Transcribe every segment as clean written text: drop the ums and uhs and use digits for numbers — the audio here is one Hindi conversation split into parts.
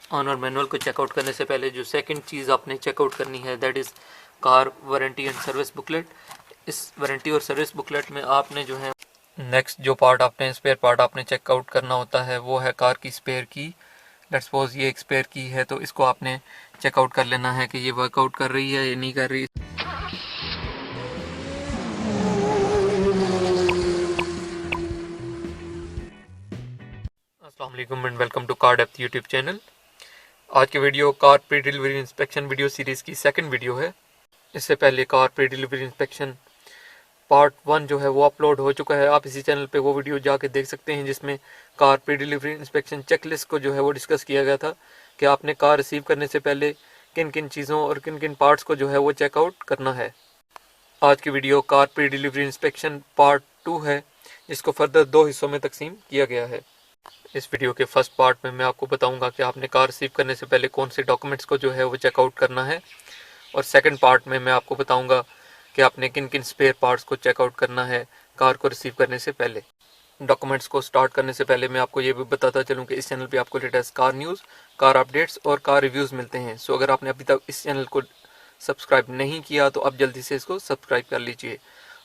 ऑनर मैनुअल को चेकआउट करने से पहले जो सेकंड चीज़ आपने चेकआउट करनी है that is car warranty and service booklet. इस वारंटी और सर्विस बुकलेट में आपने जो है नेक्स्ट जो पार्ट आपने स्पेयर पार्ट आपने चेकआउट करना होता है वो है कार की स्पेयर की। लेट्स सपोज ये एक स्पेयर की है तो इसको आपने चेकआउट कर लेना है कि ये वर्कआउट कर रही है या नहीं कर रही। अस्सलाम वालेकुम and welcome to car depth YouTube channel. आज की video car pre delivery inspection video series की सेकंड वीडियो है। इससे पहले car pre delivery inspection part 1 जो है वो अपलोड हो चुका है। आप इसी चैनल पे वो वीडियो जाके देख सकते हैं जिसमें car pre delivery inspection checklist को जो है वो डिस्कस किया गया था कि आपने कार रिसीव करने से पहले किन किन चीज़ों और किन किन पार्ट्स को जो है वो चेकआउट करना है। आज की video car pre delivery inspection part 2 है जिसको फर्दर 2 हिस्सों में तकसीम किया गया है। इस वीडियो के फर्स्ट पार्ट में मैं आपको बताऊंगा कि आपने कार रिसीव करने से पहले कौन से डॉक्यूमेंट्स को जो है वो चेकआउट करना है, और सेकंड पार्ट में मैं आपको बताऊंगा कि आपने किन किन स्पेयर पार्ट्स को चेकआउट करना है कार को रिसीव करने से पहले। डॉक्यूमेंट्स को स्टार्ट करने से पहले मैं आपको ये भी बताता चलूँ कि इस चैनल पे आपको latest car news, car updates और कार रिव्यूज़ मिलते हैं। सो अगर आपने अभी तक इस चैनल को सब्सक्राइब नहीं किया तो आप जल्दी से इसको सब्सक्राइब कर लीजिए।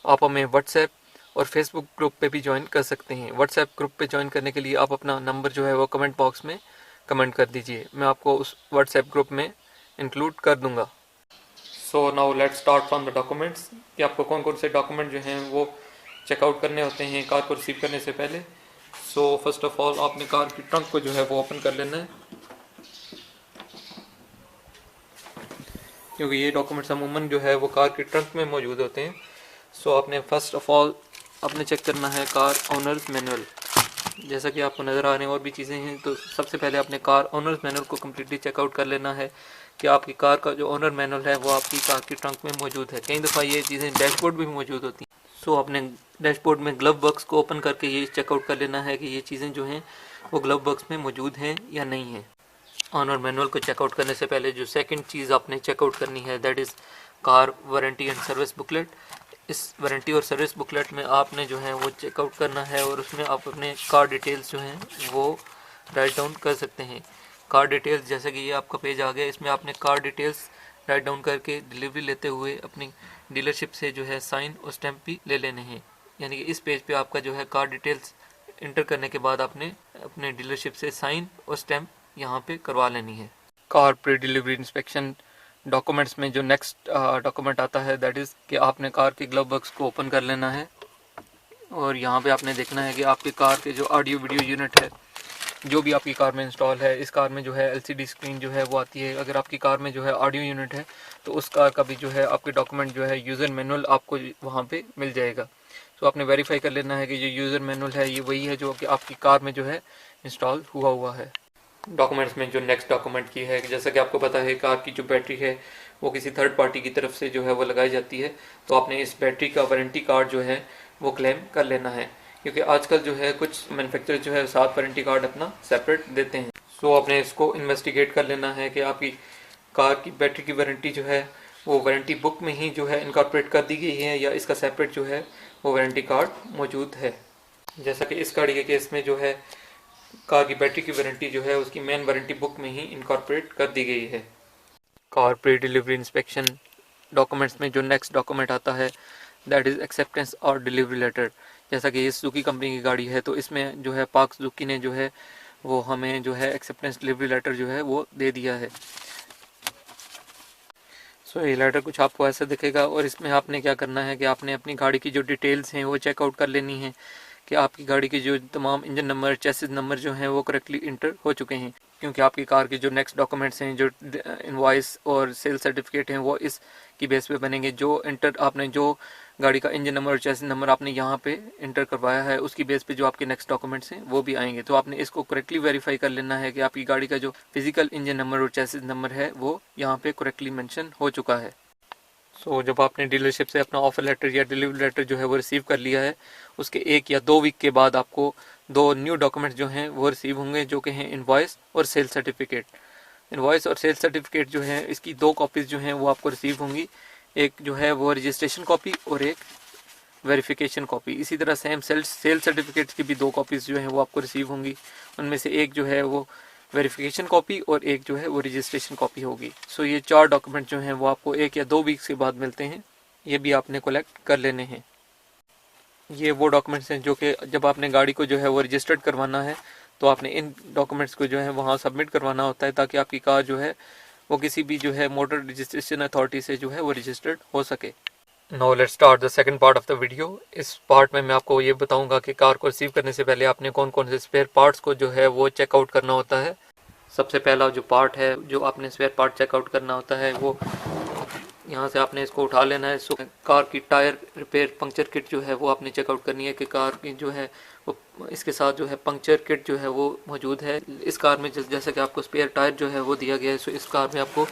आप हमें व्हाट्सएप और फेसबुक ग्रुप पे भी ज्वाइन कर सकते हैं। व्हाट्सएप ग्रुप पे ज्वाइन करने के लिए आप अपना नंबर जो है वो कमेंट बॉक्स में कमेंट कर दीजिए, मैं आपको उस व्हाट्सएप ग्रुप में इंक्लूड कर दूंगा। So now let's start from the documents कि आपको कौन कौन से डॉक्यूमेंट जो हैं वो चेकआउट करने होते हैं कार को रिसीव करने से पहले। सो फर्स्ट ऑफ ऑल आपने कार की ट्रंक को जो है वो ओपन कर लेना है, क्योंकि ये डॉक्यूमेंट्स अमूमन जो है वो कार की ट्रंक में मौजूद होते हैं। सो आपने फर्स्ट ऑफ ऑल आपने चेक करना है कार ओनर्स मैनुअल। जैसा कि आपको नज़र आ रहे हैं और भी चीज़ें हैं, तो सबसे पहले आपने कार ओनर्स मैनुअल को कम्प्लीटली चेकआउट कर लेना है कि आपकी कार का जो ओनर मैनुअल है वो आपकी कार की ट्रंक में मौजूद है। कई दफ़ा ये चीज़ें डैशबोर्ड में भी मौजूद होती हैं। सो आपने डैशबोर्ड में ग्लव बॉक्स को ओपन करके ये चेकआउट कर लेना है कि ये चीज़ें जो हैं वो ग्लव बॉक्स में मौजूद हैं या नहीं है। ऑनर मैनुअल को चेकआउट करने से पहले जो सेकंड चीज़ आपने चेकआउट करनी है that is car warranty and service booklet. इस वारंटी और सर्विस बुकलेट में आपने जो है वो चेकआउट करना है और उसमें आप अपने कार डिटेल्स जो हैं वो राइट डाउन कर सकते हैं। कार डिटेल्स जैसे कि ये आपका पेज आ गया, इसमें आपने कार डिटेल्स राइट डाउन करके डिलीवरी लेते हुए अपनी डीलरशिप से जो है साइन और स्टैंप भी ले लेने हैं। यानी कि इस पेज पे आपका जो है कार डिटेल्स इंटर करने के बाद आपने अपने डीलरशिप से साइन और स्टैंप यहाँ पे करवा लेनी है। Car pre delivery inspection documents में जो नेक्स्ट डॉक्यूमेंट आता है दैट इज़ कि आपने कार के ग्लव बॉक्स को ओपन कर लेना है, और यहाँ पे आपने देखना है कि आपके कार के जो ऑडियो वीडियो यूनिट है जो भी आपकी कार में इंस्टॉल है, इस कार में जो है एलसीडी स्क्रीन जो है वो आती है। अगर आपकी कार में जो है ऑडियो यूनिट है तो उस कार का भी जो है आपके डॉक्यूमेंट जो है यूज़र मैनुअल आपको वहाँ पे मिल जाएगा। तो आपने वेरीफाई कर लेना है कि जो यूज़र मैनुअल है ये वही है जो कि आपकी कार में जो है इंस्टॉल हुआ है। डॉक्यूमेंट्स में जो नेक्स्ट डॉक्यूमेंट की है, जैसा कि आपको पता है कार की जो बैटरी है वो किसी थर्ड पार्टी की तरफ से जो है वो लगाई जाती है, तो आपने इस बैटरी का वारंटी कार्ड जो है वो क्लेम कर लेना है, क्योंकि आजकल जो है कुछ मैन्युफैक्चरर जो है साथ वारंटी कार्ड अपना सेपरेट देते हैं। सो आपने इसको इन्वेस्टिगेट कर लेना है कि आपकी कार की बैटरी की वारंटी जो है वो वारंटी बुक में ही जो है इनकॉर्पोरेट कर दी गई है या इसका सेपरेट जो है वो वारंटी कार्ड मौजूद है। जैसा कि इस गाड़ी के केस में जो है कार की बैटरी की वारंटी जो है उसकी मेन वारंटी बुक में ही इनकॉर्पोरेट कर दी गई है। Car pre delivery inspection documents में जो नेक्स्ट डॉक्यूमेंट आता है दैट इज़ एक्सेप्टेंस और डिलीवरी लेटर। जैसा कि ये सुजुकी कंपनी की गाड़ी है तो इसमें जो है पाक सुजुकी ने जो है वो हमें जो है एक्सेप्टेंस डिलीवरी लेटर जो है वो दे दिया है। सो ये लेटर कुछ आपको ऐसा दिखेगा, और इसमें आपने क्या करना है कि आपने अपनी गाड़ी की जो डिटेल्स हैं वो चेकआउट कर लेनी है कि आपकी गाड़ी की जो तमाम इंजन नंबर, चेसिस नंबर जो हैं वो करेक्टली इंटर हो चुके हैं, क्योंकि आपकी कार के जो नेक्स्ट डॉक्यूमेंट्स हैं, जो इनवॉइस और सेल सर्टिफिकेट हैं, वो इस की बेस पे बनेंगे। जो इंटर आपने जो गाड़ी का इंजन नंबर और चेसिस नंबर आपने यहाँ पे इंटर करवाया है उसकी बेस पे जो आपके नेक्स्ट डॉक्यूमेंट्स हैं वो भी आएंगे। तो आपने इसको करेक्टली वेरीफाई कर लेना है कि आपकी गाड़ी का जो फिजिकल इंजन नंबर और चेसिस नंबर है वो यहाँ पे करेक्टली मेंशन हो चुका है। सो जब आपने डीलरशिप से अपना ऑफर लेटर या डिलीवरी लेटर जो है वो रिसीव कर लिया है, उसके 1 या 2 वीक के बाद आपको 2 न्यू डॉक्यूमेंट्स जो हैं वो रिसीव होंगे, जो कि हैं इनवॉइस और सेल सर्टिफिकेट। इनवॉइस और सेल सर्टिफिकेट जो है इसकी 2 कॉपीज़ जो हैं वो आपको रिसीव होंगी, एक जो है वो रजिस्ट्रेशन कॉपी और एक वेरिफिकेशन कॉपी। इसी तरह सेम सेल सर्टिफिकेट्स की भी 2 कॉपीज़ जो हैं वो आपको रिसीव होंगी, उनमें से एक जो है वो वेरिफिकेशन कॉपी और एक जो है वो रजिस्ट्रेशन कॉपी होगी। सो ये 4 डॉक्यूमेंट जो हैं वो आपको 1 या 2 वीक्स के बाद मिलते हैं, ये भी आपने कलेक्ट कर लेने हैं। ये वो डॉक्यूमेंट्स हैं जो कि जब आपने गाड़ी को जो है वो रजिस्टर्ड करवाना है तो आपने इन डॉक्यूमेंट्स को जो है वहाँ सबमिट करवाना होता है, ताकि आपकी कार जो है वो किसी भी जो है मोटर रजिस्ट्रेशन अथॉरिटी से जो है वो रजिस्टर्ड हो सके। Now let's start the second part of the video. इस पार्ट में मैं आपको ये बताऊंगा कि कार को रिसीव करने से पहले आपने कौन कौन से स्पेयर पार्ट्स को जो है वो चेकआउट करना होता है। सबसे पहला जो पार्ट है जो आपने स्पेयर पार्ट चेकआउट करना होता है वो यहाँ से आपने इसको उठा लेना है। सो कार की टायर रिपेयर पंक्चर किट जो है वो आपने चेकआउट करनी है कि कार की जो है वो इसके साथ जो है पंक्चर किट जो है वो मौजूद है। इस कार में जैसे कि आपको स्पेयर टायर जो है वो दिया गया है, सो इस कार में आपको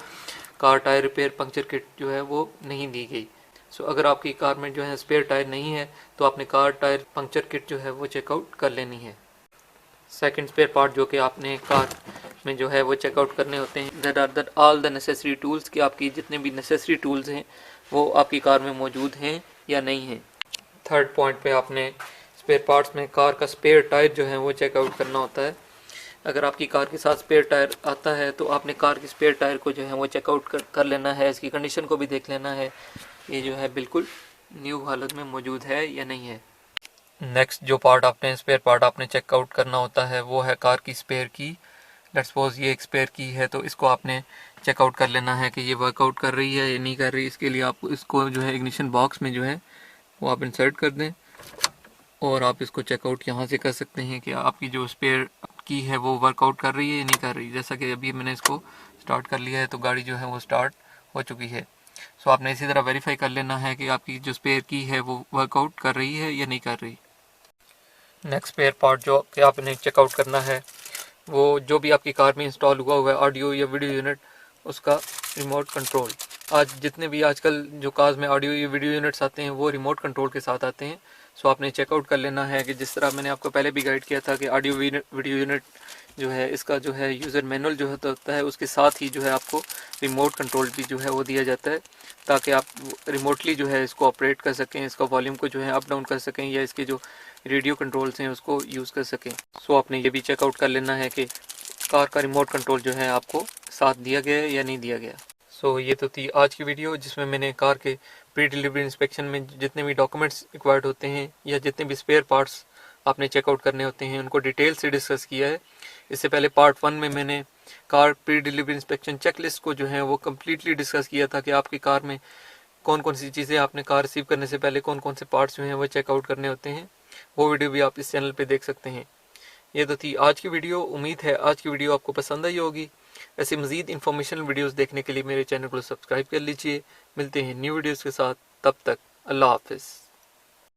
car tyre repair puncture kit जो है वो नहीं दी गई। सो अगर आपकी कार में जो है स्पेयर टायर नहीं है तो आपने कार टायर पंक्चर किट जो है वो चेकआउट कर लेनी है। सेकंड स्पेयर पार्ट जो कि आपने कार में जो है वो चेकआउट करने होते हैं, that all the necessary tools, कि आपकी जितने भी नेसेसरी टूल्स हैं वो आपकी कार में मौजूद हैं या नहीं हैं। थर्ड पॉइंट पे आपने स्पेयर पार्ट्स में कार का स्पेयर टायर जो है वो चेकआउट करना होता है। अगर आपकी कार के साथ स्पेयर टायर आता है तो आपने कार के स्पेयर टायर को जो है वो चेकआउट कर लेना है, इसकी कंडीशन को भी देख लेना है, ये जो है बिल्कुल न्यू हालत में मौजूद है या नहीं है। नेक्स्ट जो पार्ट आपने स्पेयर पार्ट आपने चेकआउट करना होता है वो है कार की स्पेयर की। लेट्स सपोज ये एक स्पेयर की है तो इसको आपने चेकआउट कर लेना है कि ये वर्कआउट कर रही है या नहीं कर रही। इसके लिए आप इसको जो है इग्निशन बॉक्स में जो है वो आप इंसर्ट कर दें और आप इसको चेकआउट यहाँ से कर सकते हैं कि आपकी जो स्पेयर की है वो वर्कआउट कर रही है या नहीं कर रही। जैसा कि अभी मैंने इसको स्टार्ट कर लिया है तो गाड़ी जो है वो स्टार्ट हो चुकी है। सो आपने इसी तरह वेरीफाई कर लेना है कि आपकी जो स्पेयर की है वो वर्कआउट कर रही है या नहीं कर रही। नेक्स्ट स्पेयर पार्ट जो कि आपने चेकआउट करना है वो जो भी आपकी कार में इंस्टॉल हुआ है ऑडियो या वीडियो यूनिट, उसका रिमोट कंट्रोल। आज जितने भी आजकल जो कार्स में ऑडियो या वीडियो यूनिट्स आते हैं वो रिमोट कंट्रोल के साथ आते हैं। सो आपने चेकआउट कर लेना है कि जिस तरह मैंने आपको पहले भी गाइड किया था कि ऑडियो वीडियो यूनिट जो है इसका जो है यूज़र मैनुअल जो होता है उसके साथ ही जो है आपको रिमोट कंट्रोल भी जो है वो दिया जाता है, ताकि आप रिमोटली जो है इसको ऑपरेट कर सकें, इसका वॉल्यूम को जो है अप डाउन कर सकें या इसके जो रेडियो कंट्रोल्स हैं उसको यूज़ कर सकें। सो आपने ये भी चेकआउट कर लेना है कि कार का रिमोट कंट्रोल जो है आपको साथ दिया गया है या नहीं दिया गया। सो ये तो थी आज की वीडियो जिसमें मैंने कार के प्री डिलीवरी इंस्पेक्शन में जितने भी डॉक्यूमेंट्स रिक्वायर्ड होते हैं या जितने भी स्पेयर पार्ट्स आपने चेकआउट करने होते हैं उनको डिटेल से डिस्कस किया है। इससे पहले पार्ट 1 में मैंने car pre delivery inspection checklist को जो है वो कम्प्लीटली डिस्कस किया था कि आपकी कार में कौन कौन सी चीज़ें आपने कार रिसीव करने से पहले कौन कौन से पार्ट्स जो हैं वो चेकआउट करने होते हैं। वो वीडियो भी आप इस चैनल पे देख सकते हैं। ये तो थी आज की वीडियो। उम्मीद है आज की वीडियो आपको पसंद आई होगी। ऐसे मज़ीद इन्फॉर्मेशनल वीडियोस देखने के लिए मेरे चैनल को सब्सक्राइब कर लीजिए। मिलते हैं न्यू वीडियोस के साथ, तब तक अल्लाह हाफिज़।